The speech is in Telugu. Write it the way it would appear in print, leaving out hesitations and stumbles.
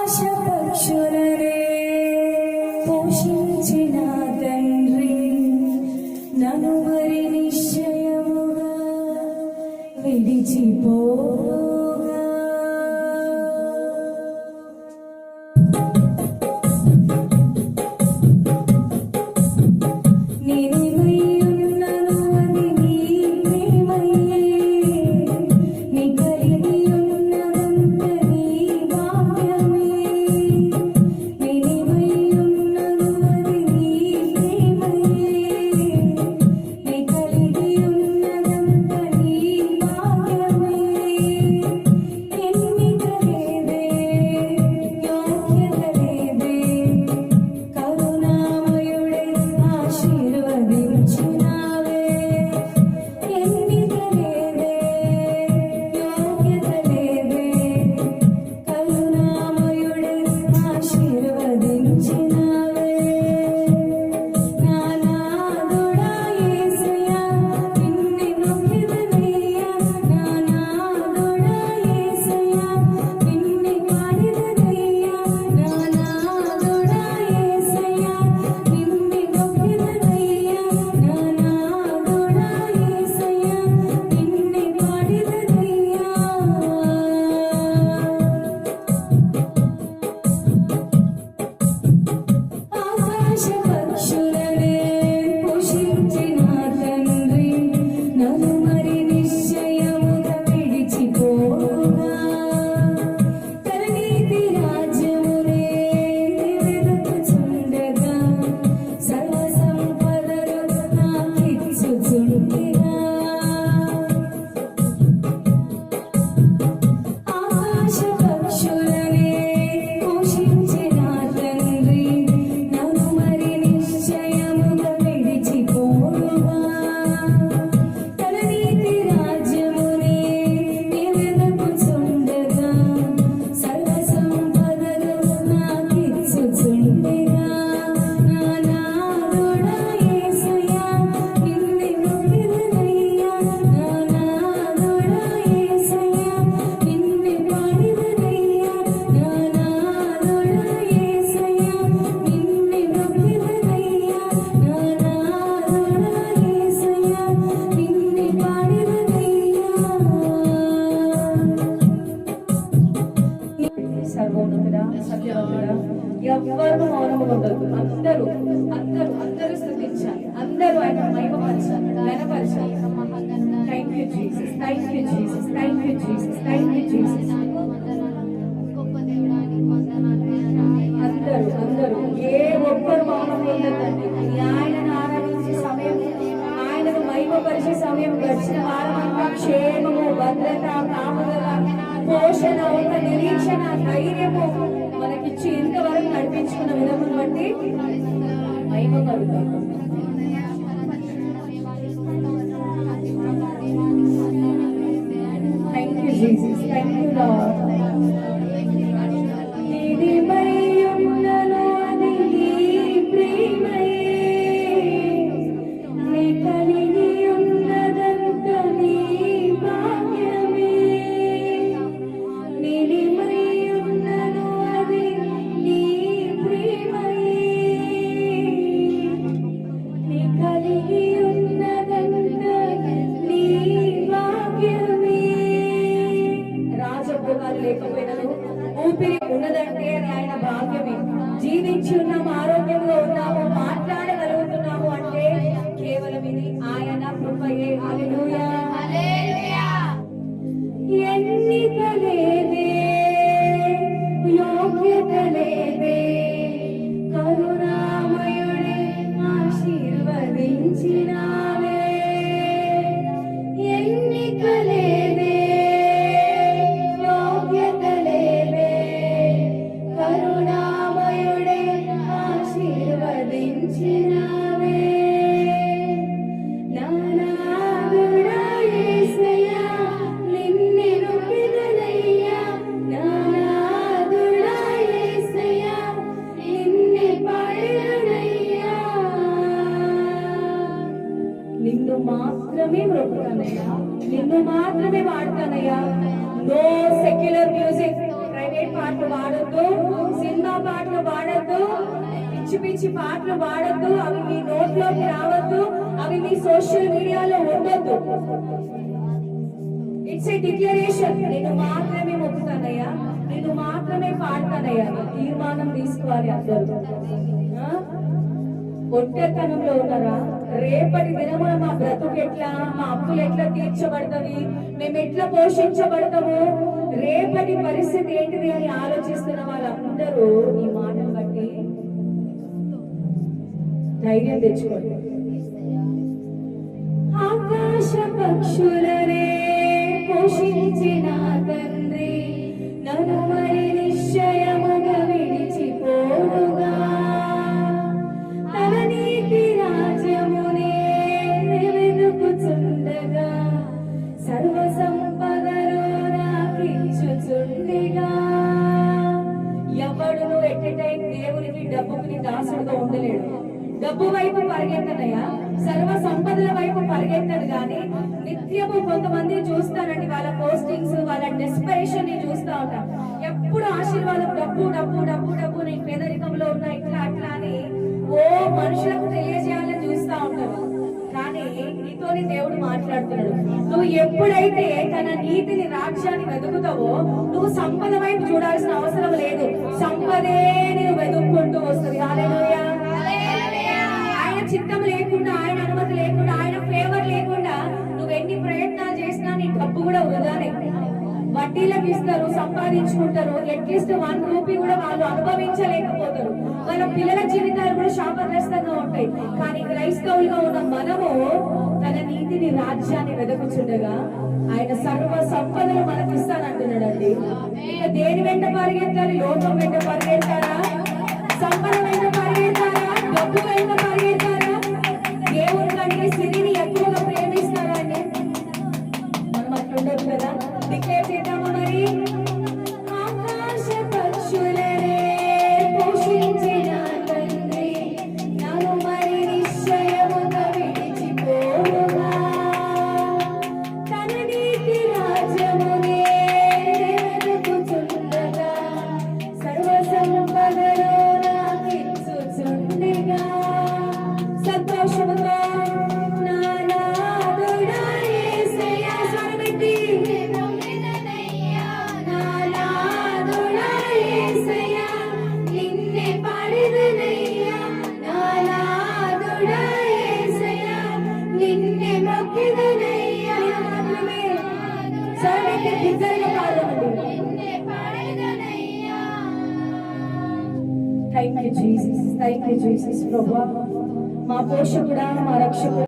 ఆకాశ పక్షులనే పోషించిన తండ్రి నన్ను మరి నిశ్చయముగా విడిచిపోగా ఎవ్వరు మౌనము ఉండదు. అందరూ అందరూ అందరూ స్తుతించాలి, అందరూ ఆయన మహిమపరచాలి, ఘనపరచాలి. Thank you Jesus, thank you Jesus, thank you Jesus, thank you Jesus. అందరూ అందరూ ఏ ఒక్కరు మౌనం ఉండదండి. ఆయనను ఆరాధించే సమయం, ఆయనను మహిమపరిచే సమయం గడిచిన వారమంతా క్షేమము, భద్రత, కాపుదల, పోషణ, ఒక నిరీక్షణ, ధైర్యము మనకిచ్చి ఇంతవరకు నడిపించుకున్న విధమును బట్టి మహిమ కలుగుతాం. Thank you Jesus, thank you Lord. లేకపోయినను ఊపిరి ఉన్నదంటే ఆయన భాగ్యమే. జీవించి ఉన్నాము, ఆరోగ్యంగా ఉన్నాము, మాట్లాడగలుగుతున్నాము అంటే కేవలం ఇది ఆయన కృపయే. హల్లెలూయా, హల్లెలూయా. ఎన్నిక లేదే, యోగ్యత లేదే, కరుణామయుడే ఆశీర్వదించినావే. ఎన్నిక లేదే, కరుణామయుడే ఆశీర్వదించినావే. నానాదుడా యేసయ్యా, నిన్నే నొక్కిదనయ్యా. నానాదుడా యేసయ్యా, నిన్నే పాడెదనయ్యా. నిన్ను మాత్రమే మొక్కుతానయ్యా, నిన్ను మాత్రమే వాడతానయ్యా. నో సెక్యులర్ మ్యూజిక్, ప్రైవేట్ పాటలు వాడొద్దు. పిచ్చి పిచ్చి పాటలు పాడొద్దు, అవి మీ నోట్లోకి రావద్దు, అవి మీ సోషల్ మీడియాలో ఉండొద్దు. It's a declaration. నేను మాత్రమే మొక్కుతానయ్యా, నేను మాత్రమే పాడతానయ్యా. తీర్మానం తీసుకోవాలి అందరూ. ఒంటరితనంలో ఉన్నారా? రేపటి దినమున మా బ్రతుకు ఎట్లా, మా అప్పులు ఎట్లా తీర్చబడతవి, మేము ఎట్లా పోషించబడతాము, రేపటి పరిస్థితి ఏంటిది అని ఆలోచిస్తున్న వాళ్ళందరూ ఈ మాటను బట్టి ధైర్యం తెచ్చుకోండి. ఆకాశ పక్షులనే పోషించిన తండ్రి నన్ను మరి నిశ్చయముగా విడిచిపోడుగా. తన నీతి రాజ్యమునే వెతుకుచుండగా సర్వ సంపదలు నాకిచ్చుచుండగా. ఎవడును ఎట్ ఎ టైం దేవునికి డబ్బుకి దాసుడుగా ఉండలేడు. డబ్బు వైపు పరిగెత్తనయ్యా, సర్వ సంపదల వైపు పరిగెత్తడు. కానీ నిత్యము కొంతమంది చూస్తానండి, వాళ్ళ పోస్టింగ్స్, వాళ్ళ డెస్పరేషన్ ని చూస్తా ఉంటాం. ఎప్పుడు ఆశీర్వాదం, డబ్బు డబ్బు డబ్బు డబ్బు, నేను పేదరికంలో ఉన్నా, ఇట్లా అట్లా అని ఓ మనుషులకు తెలియజేయాలని చూస్తా ఉంటారు. కానీ నీతోని దేవుడు మాట్లాడుతున్నాడు. నువ్వు ఎప్పుడైతే తన నీతిని, రాజ్యాన్ని వెతుకుతావో నువ్వు సంపద వైపు చూడాల్సిన అవసరం లేదు. సంపదే నువ్వు వెతుక్కుంటూ వస్తుంది. హల్లెలూయా. ఆయన చిత్తం లేకుండా, ఆయన అనుమతి లేకుండా, ఆయన ఫేవర్ లేకుండా నువ్వు ఎన్ని ప్రయత్నాలు చేసినా నీ డబ్బు కూడా వృధానే. వడ్డీలకు ఇస్తారు, సంపాదించుకుంటారు. అట్లీస్ట్ 1 రూపీ కూడా వాళ్ళు అనుభవించలేకపోతారు. వాళ్ళ పిల్లల జీవితాలు కూడా శాపగ్రస్తంగా ఉంటాయి. కానీ క్రైస్తవులుగా ఉన్న మనము తన నీతిని, రాజ్యాన్ని వెదకుచుండగా ఆయన సర్వ సంపదలు మనకి ఇస్తానంటున్నాడండి. ఇక దేని వెంట పరిగెత్తాలి? లోకం వెంట పరిగెత్తారా? సంపద వెంట పరిగెత్తారా? డబ్బు వెంట పరిగెత్తారా? దేవుని కంటే సిరిని ఎక్కువగా ప్రేమిస్తారా అండి? మనం అట్లుండదు కదా. డిక్లేర్ చేద్దామా మరి? ఆకాశ పక్షులనే పోషించిన తండ్రి నన్ను మరి నిశ్చయముగా విడిచిపోడుగా. తన నీతి రాజ్యమునే వెతుకుచుండగా సర్వ సంపదలు నాకిచ్చుచుండగా. సంతోషముతో నా నాథుడా యేసయ్యా స్వరమెత్తి, నా నాథుడా యేసయ్యా నిన్నే పాడెదనయ్యా, నా నాథుడా యేసయ్యా నిన్నే మొక్కెదనయ్యా. స్వరమెత్తి బిగ్గరగా పాడదామండి. Thank you Jesus, thank you Jesus. ప్రభువా, మా పోషకుడా, మా రక్షకుడా.